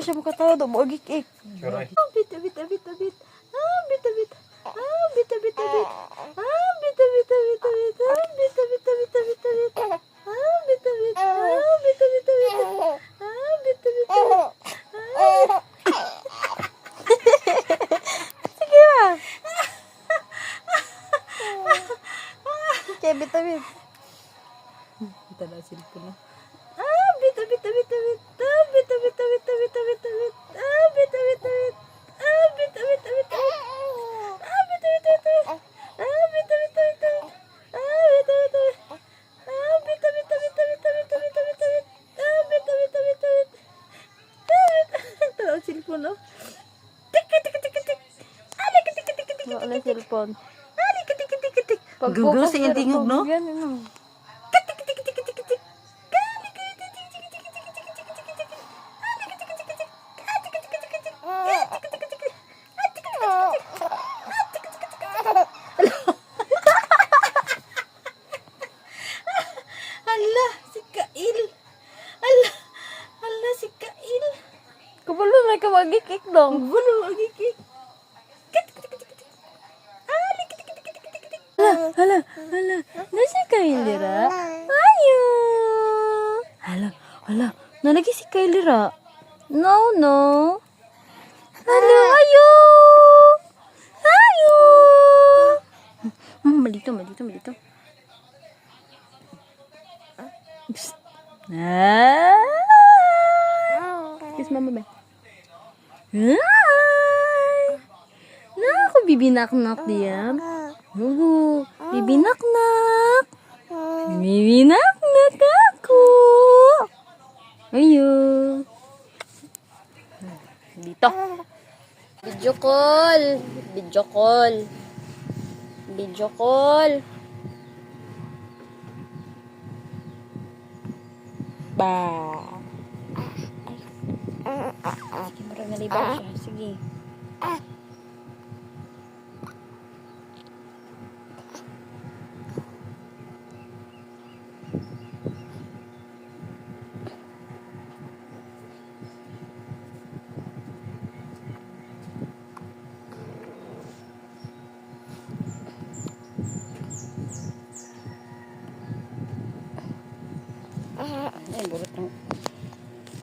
siya makatawa daw. Mo gikik. Sure. Bit, bit, bit, bit. Bit, bit. Bit, bit, bit. Bit, bit, bit, bit. Bit, bit, bit, bit, bit. Bit, bit. Bit, bit, bit. Bit, bit. Sige ba? Kaya bit, bit. Kita na cellphone na. Bit, bit, bit, bit. Bit, bit, bit, bit, bit. Bit, bit. Bit, bit, bit. Bit, bit, bit. Cellphone, no? Wala cellphone. Gugo sa iyang tingog, no? Hala, si Kail. Hala, si Kail. Kabalo na ka magikik dong. Kabalo magikik. Hala. Nasa Kail dira? Ayo. Hala. Nalagi si Kail dira? No. Hala, ayo. Malito. Psst. Kiss mama ba? Hi! Naku, bibinak-nak diyan. Bibinak-nak. Bibinak-nak ako. Ayo. Dito. Video call. Ba. Sige, marang nalibang siya. Sige.